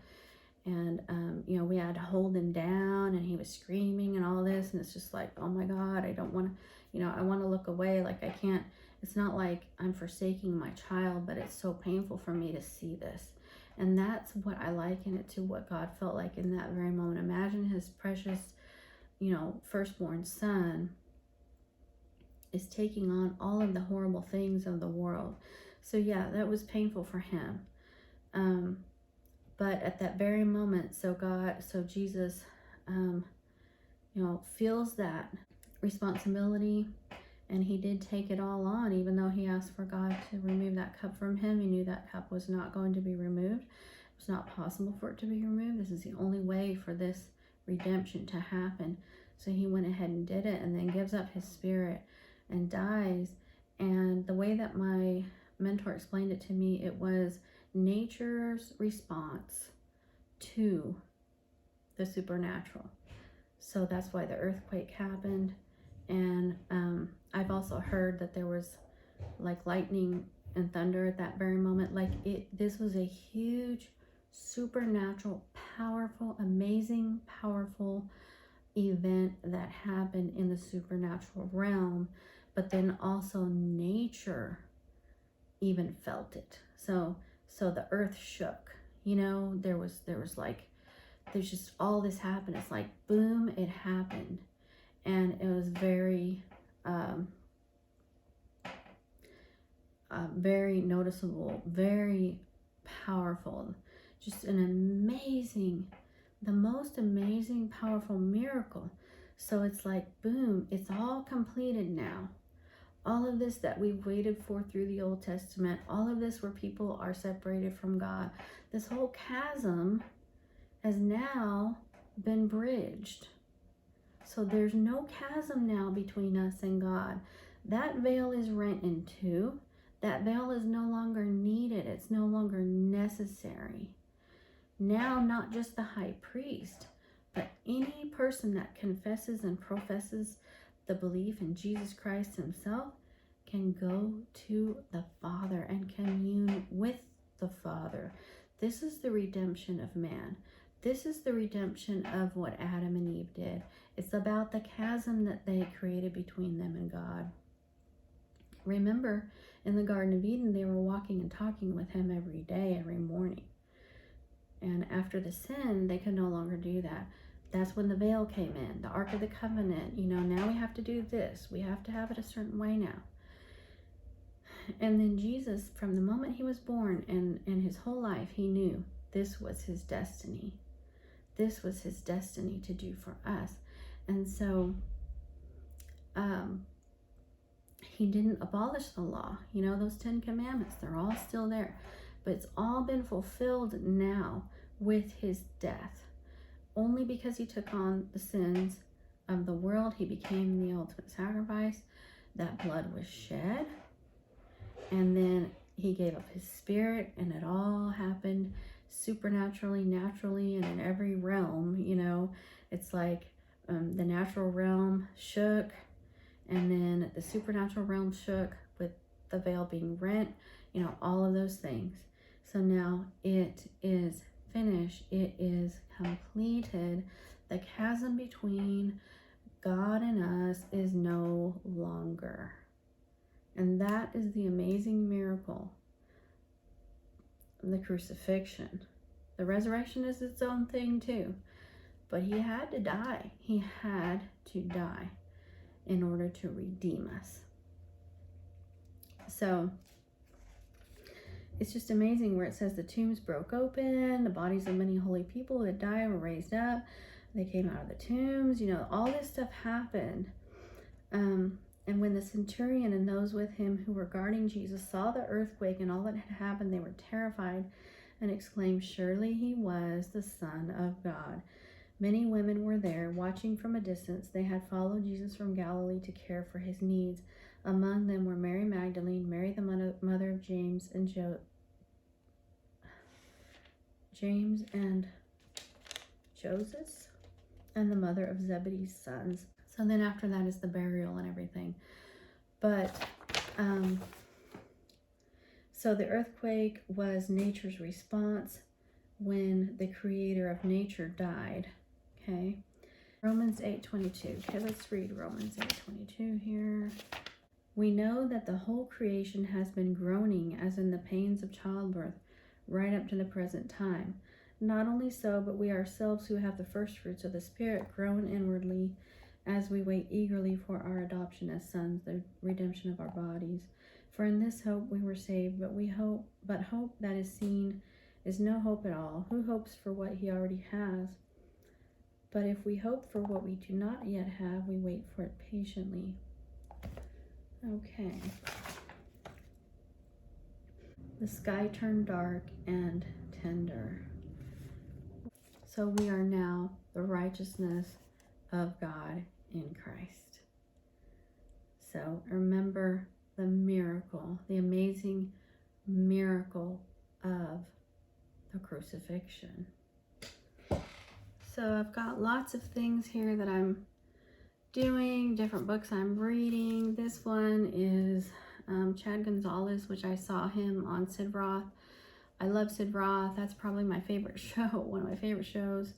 and we had to hold him down, and he was screaming and all this, and it's just like, oh my God, I don't want to, I want to look away. Like, I can't. It's not like I'm forsaking my child, but it's so painful for me to see this. And that's what I liken it to, what God felt like in that very moment. Imagine his precious, firstborn son is taking on all of the horrible things of the world. So yeah, that was painful for him. But at that very moment, so Jesus, feels that responsibility, and he did take it all on, even though he asked for God to remove that cup from him. He knew that cup was not going to be removed. It was not possible for it to be removed. This is the only way for this redemption to happen. So he went ahead and did it, and then gives up his spirit and dies. And the way that my mentor explained it to me, it was nature's response to the supernatural. So that's why the earthquake happened. And I've also heard that there was like lightning and thunder at that very moment. This was a huge, supernatural, powerful, amazing, powerful event that happened in the supernatural realm. But then also nature even felt it. So the earth shook. There's just all this happened. It's like, boom, it happened. And it was very, very noticeable, very powerful. Just an amazing, the most amazing, powerful miracle. So it's like, boom, it's all completed now. All of this that we've waited for through the Old Testament, all of this where people are separated from God, this whole chasm has now been bridged. So there's no chasm now between us and God. That veil is rent in two. That veil is no longer needed. It's no longer necessary. Now, not just the high priest, but any person that confesses and professes the belief in Jesus Christ himself can go to the Father and commune with the Father. This is the redemption of man. This is the redemption of what Adam and Eve did. It's about the chasm that they created between them and God. Remember, in the Garden of Eden, they were walking and talking with him every day, every morning. And after the sin, they could no longer do that. That's when the veil came in, the Ark of the Covenant. Now we have to do this. We have to have it a certain way now. And then Jesus, from the moment he was born and his whole life, he knew this was his destiny. This was his destiny to do for us. And so he didn't abolish the law. Those 10 commandments, they're all still there. But it's all been fulfilled now with his death. Only because he took on the sins of the world, he became the ultimate sacrifice. That blood was shed. And then he gave up his spirit, and it all happened supernaturally, naturally, and in every realm. It's like the natural realm shook, and then the supernatural realm shook with the veil being rent, all of those things. So now it is finished. It is completed. The chasm between God and us is no longer. And that is the amazing miracle of the crucifixion. The resurrection is its own thing too. But he had to die. He had to die in order to redeem us. So it's just amazing where it says the tombs broke open, the bodies of many holy people who had died were raised up, they came out of the tombs, all this stuff happened. And when the centurion and those with him who were guarding Jesus saw the earthquake and all that had happened, they were terrified and exclaimed, "Surely he was the Son of God." Many women were there, watching from a distance. They had followed Jesus from Galilee to care for his needs. Among them were Mary Magdalene, Mary the mother of James and James and Joseph, and the mother of Zebedee's sons. So then after that is the burial and everything. But, so the earthquake was nature's response when the creator of nature died, okay? Romans 8:22. Okay, let's read Romans 8:22 here. We know that the whole creation has been groaning as in the pains of childbirth right up to the present time. Not only so, but we ourselves who have the first fruits of the Spirit groan inwardly as we wait eagerly for our adoption as sons, the redemption of our bodies. For in this hope we were saved, but hope that is seen is no hope at all. Who hopes for what he already has? But if we hope for what we do not yet have, we wait for it patiently. Okay. The sky turned dark and tender. So we are now the righteousness of God in Christ. So remember the miracle, the amazing miracle of the crucifixion. So I've got lots of things here that I'm doing, different books I'm reading. This one is Chad Gonzalez, which I saw him on Sid Roth. I love Sid Roth. That's probably my favorite show, one of my favorite shows.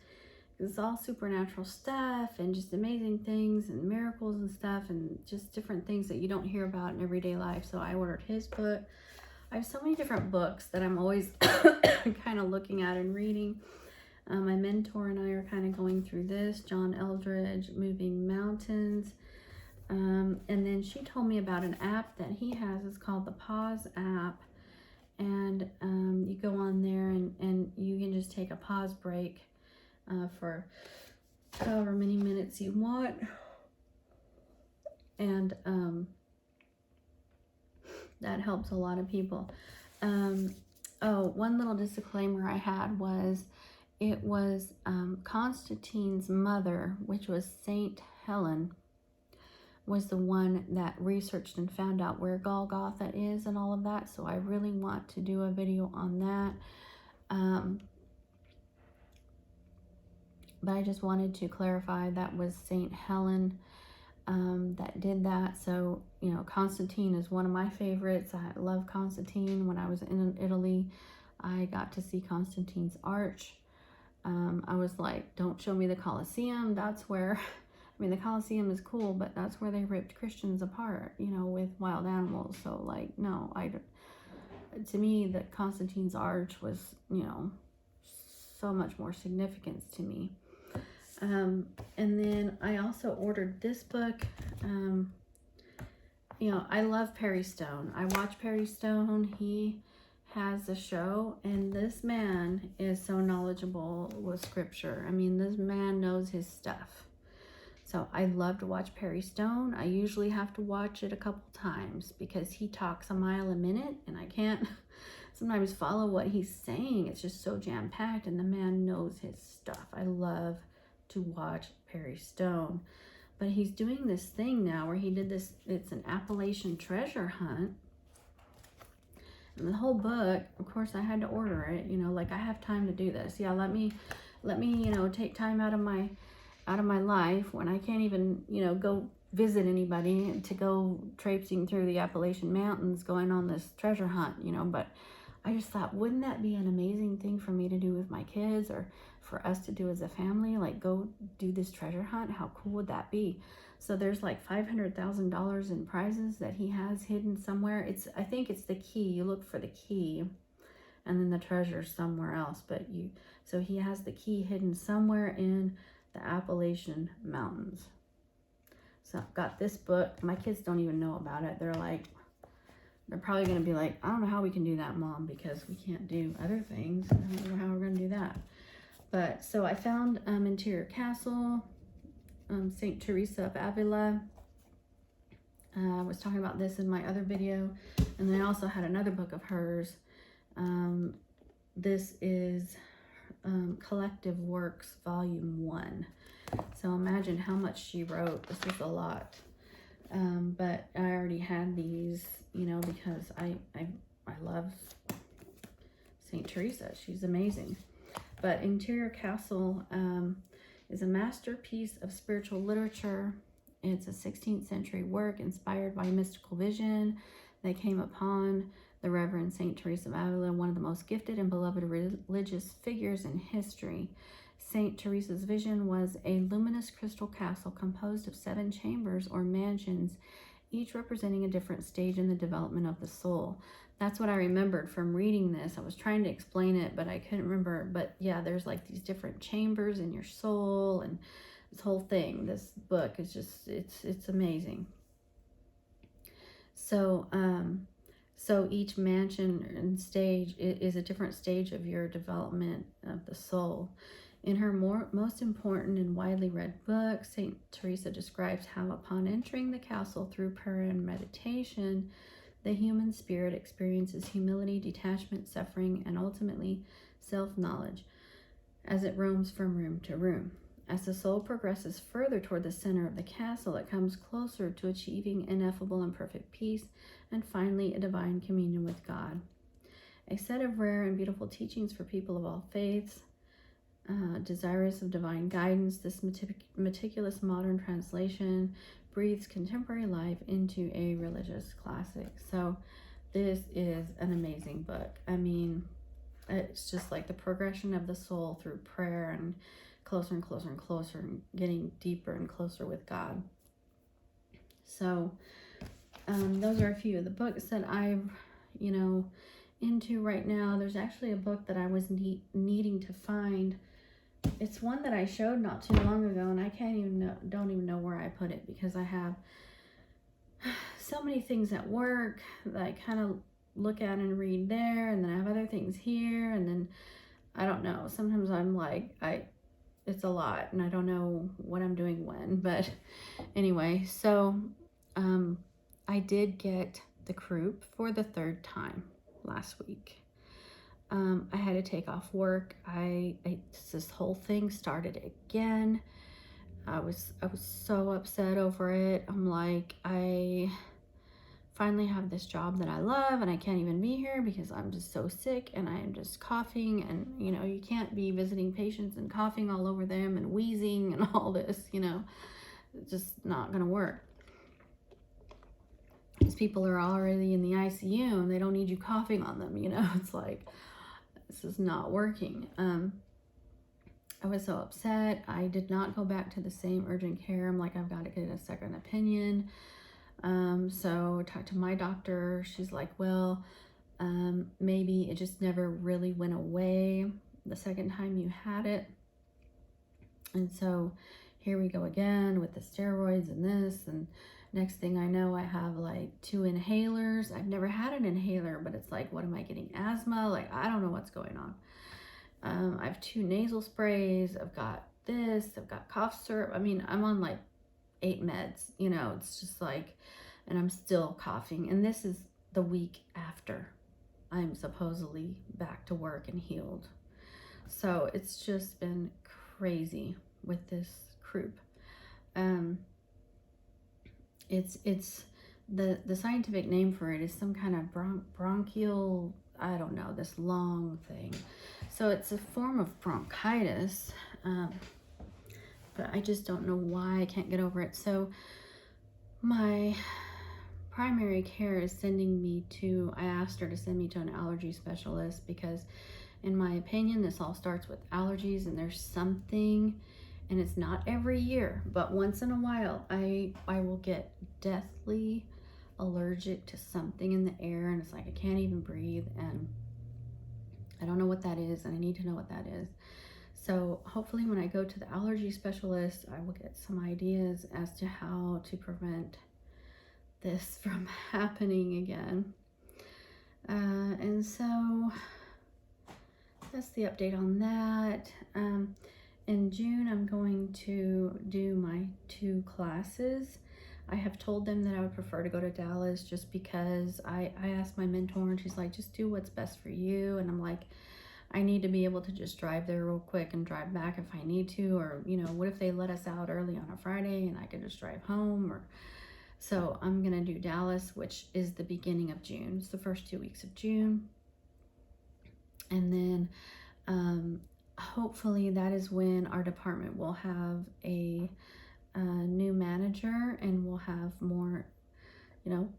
It's all supernatural stuff and just amazing things and miracles and stuff and just different things that you don't hear about in everyday life. So I ordered his book. I have so many different books that I'm always kind of looking at and reading. My mentor and I are kind of going through this, John Eldridge, Moving Mountains. And then she told me about an app that he has. It's called the Pause app. And you go on there and you can just take a pause break for however many minutes you want. And that helps a lot of people. Oh, one little disclaimer I had was, it was Constantine's mother, which was Saint Helen, was the one that researched and found out where Golgotha is and all of that. So I really want to do a video on that. But I just wanted to clarify that was Saint Helen that did that. So, you know, Constantine is one of my favorites. I love Constantine. When I was in Italy, I got to see Constantine's Arch. I was like, don't show me the Colosseum. That's where, I mean, the Colosseum is cool, but that's where they ripped Christians apart, you know, with wild animals. So, like, no, to me, the Constantine's Arch was, you know, so much more significance to me. And then I also ordered this book. You know, I love Perry Stone. I watch Perry Stone. He has a show, and this man is so knowledgeable with scripture. I mean, this man knows his stuff. So I love to watch Perry Stone. I usually have to watch it a couple times because he talks a mile a minute and I can't sometimes follow what he's saying. It's just so jam-packed, and the man knows his stuff. I love to watch Perry Stone. But he's doing this thing now where he did this, it's an Appalachian treasure hunt. And the whole book, of course, I had to order it, you know, like I have time to do this. Yeah, let me, you know, take time out of my life when I can't even, you know, go visit anybody, to go traipsing through the Appalachian Mountains going on this treasure hunt, you know. But I just thought, wouldn't that be an amazing thing for me to do with my kids, or for us to do as a family, like go do this treasure hunt? How cool would that be? So there's like $500,000 in prizes that he has hidden somewhere. I think it's the key. You look for the key and then the treasure's somewhere else. So he has the key hidden somewhere in the Appalachian Mountains. So I've got this book. My kids don't even know about it. They're probably going to be like, I don't know how we can do that, Mom, because we can't do other things. I don't know how we're going to do that. But so I found Interior Castle, St. Teresa of Avila. I was talking about this in my other video. And then I also had another book of hers. This is Collective Works, Volume 1. So imagine how much she wrote. This is a lot. But I already had these, you know, because I love St. Teresa. She's amazing. But Interior Castle is a masterpiece of spiritual literature. It's a 16th century work inspired by mystical vision that came upon the Reverend St. Teresa of Avila, one of the most gifted and beloved religious figures in history. St. Teresa's vision was a luminous crystal castle composed of 7 chambers or mansions, each representing a different stage in the development of the soul. That's what I remembered from reading this. I was trying to explain it, but I couldn't remember. But yeah, there's like these different chambers in your soul, and this whole thing. This book is just, it's amazing. So, so each mansion and stage is a different stage of your development of the soul. In her most important and widely read book, St. Teresa describes how upon entering the castle through prayer and meditation, the human spirit experiences humility, detachment, suffering, and ultimately self-knowledge as it roams from room to room. As the soul progresses further toward the center of the castle, it comes closer to achieving ineffable and perfect peace, and finally a divine communion with God. A set of rare and beautiful teachings for people of all faiths, desirous of divine guidance, this meticulous modern translation breathes contemporary life into a religious classic. So this is an amazing book. I mean, it's just like the progression of the soul through prayer and closer and closer and closer and getting deeper and closer with God. So those are a few of the books that I'm, into right now. There's actually a book that I was needing to find. It's one that I showed not too long ago, and I don't even know where I put it, because I have so many things at work that I kind of look at and read there, and then I have other things here, and then I don't know. Sometimes I'm like, it's a lot, and I don't know what I'm doing when. But anyway, so I did get the croup for the 3rd time last week. I had to take off work. This whole thing started again. I was so upset over it. I'm like, I finally have this job that I love, and I can't even be here because I'm just so sick, and I am just coughing, and you can't be visiting patients and coughing all over them and wheezing and all this, it's just not gonna work. These people are already in the ICU and they don't need you coughing on them, it's like, this is not working. I was so upset. I did not go back to the same urgent care. I'm like, I've got to get a second opinion. So I talked to my doctor. She's like, well, maybe it just never really went away the second time you had it. And so here we go again with the steroids and this, and next thing I know, I have like 2 inhalers. I've never had an inhaler, but it's like, what am I getting? Asthma? Like, I don't know what's going on. I have 2 nasal sprays. I've got this. I've got cough syrup. I mean, I'm on like 8 meds. It's just like, and I'm still coughing. And this is the week after I'm supposedly back to work and healed. So it's just been crazy with this croup. It's the scientific name for it is some kind of bronchial, I don't know, this long thing. So it's a form of bronchitis, but I just don't know why I can't get over it. So my primary care is I asked her to send me to an allergy specialist, because in my opinion, this all starts with allergies, and there's something, and it's not every year, but once in a while, I will get deathly allergic to something in the air, and it's like I can't even breathe, and I don't know what that is, and I need to know what that is. So hopefully when I go to the allergy specialist, I will get some ideas as to how to prevent this from happening again. And so that's the update on that. In June, I'm going to do my 2 classes. I have told them that I would prefer to go to Dallas, just because I asked my mentor, and she's like, just do what's best for you. And I'm like, I need to be able to just drive there real quick and drive back if I need to, or, what if they let us out early on a Friday and I can just drive home? So I'm going to do Dallas, which is the beginning of June. It's the first 2 weeks of June. And then hopefully that is when our department will have a new manager, and we'll have more, you know,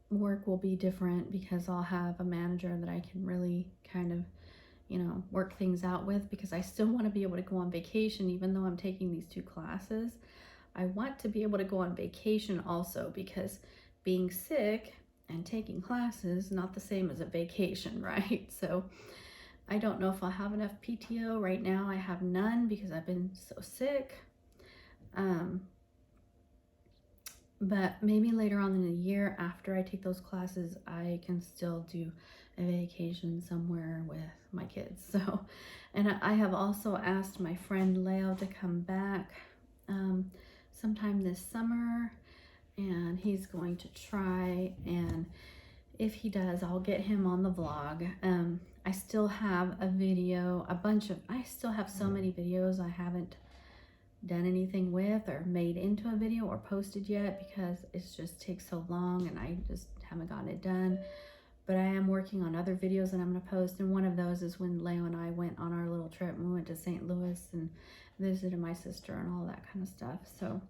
work will be different because I'll have a manager that I can really kind of, you know, work things out with, because I still want to be able to go on vacation even though I'm taking these 2 classes. I want to be able to go on vacation also, because being sick and taking classes not the same as a vacation, right? So I don't know if I'll have enough PTO. Right now I have none because I've been so sick. But maybe later on in the year after I take those classes, I can still do a vacation somewhere with my kids. So, and I have also asked my friend Leo to come back sometime this summer, and he's going to try, and if he does, I'll get him on the vlog. I still have a video, I still have so many videos I haven't done anything with or made into a video or posted yet, because it just takes so long and I just haven't gotten it done. But I am working on other videos that I'm going to post, and one of those is when Leo and I went on our little trip. We went to St. Louis and visited my sister and all that kind of stuff. So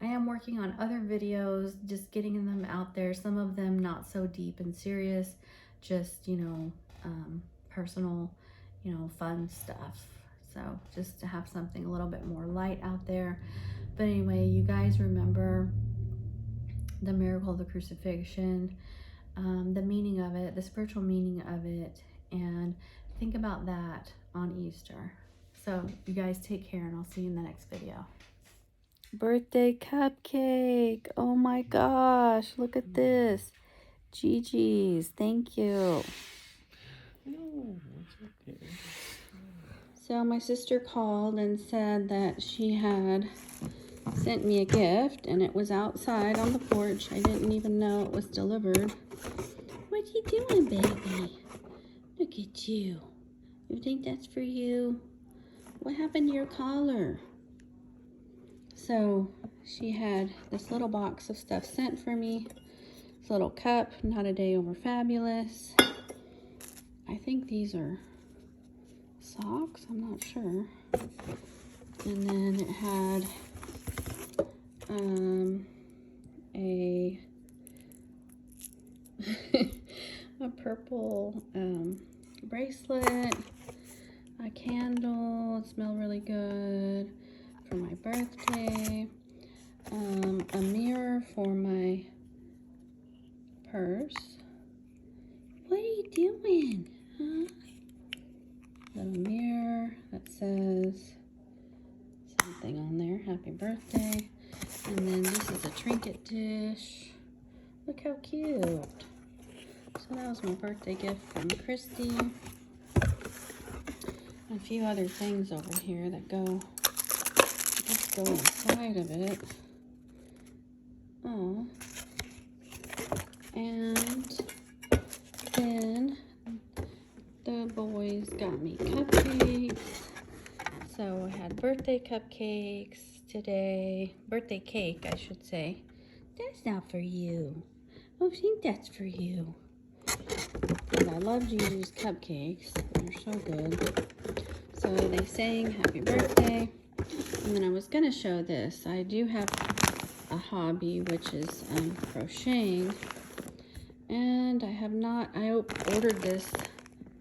I am working on other videos, just getting them out there. Some of them not so deep and serious, just, you know, personal, you know, fun stuff. So just to have something a little bit more light out there. But anyway, you guys remember the miracle of the crucifixion, the meaning of it, the spiritual meaning of it, and think about that on Easter. So you guys take care, and I'll see you in the next video. Birthday cupcake. Oh my gosh, look at this. Gigi's, thank you. No, it's okay. So my sister called and said that she had sent me a gift, and it was outside on the porch. I didn't even know it was delivered. What you doing, baby? Look at you. You think that's for you? What happened to your collar? So she had this little box of stuff sent for me. This little cup, not a day over fabulous. I think these are socks, I'm not sure. And then it had a purple bracelet, a candle, it smelled really good, for my birthday, a mirror for my purse. What are you doing, huh? Little mirror that says something on there, happy birthday. And then this is a trinket dish. Look how cute. So that was my birthday gift from Christy. A few other things over here that go inside of it. Oh. And then the boys got me cupcakes. So I had birthday cupcakes today. Birthday cake, I should say. That's not for you. I think that's for you. And I love Gigi's cupcakes. They're so good. So they sang happy birthday. And then I was going to show this. I do have a hobby, which is crocheting. And I have not, I ordered this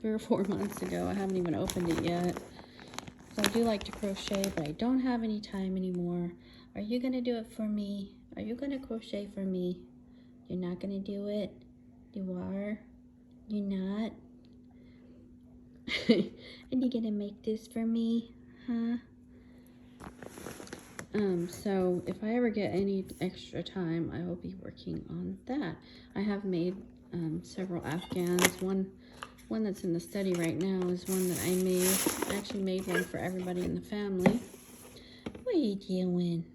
3 or 4 months ago. I haven't even opened it yet. So I do like to crochet, but I don't have any time anymore. Are you going to do it for me? Are you going to crochet for me? You're not going to do it? You are? You're not? And you're going to make this for me? Huh? So if I ever get any extra time, I will be working on that. I have made several Afghans. One that's in the study right now is one that I made. I actually made one for everybody in the family. What are you doing?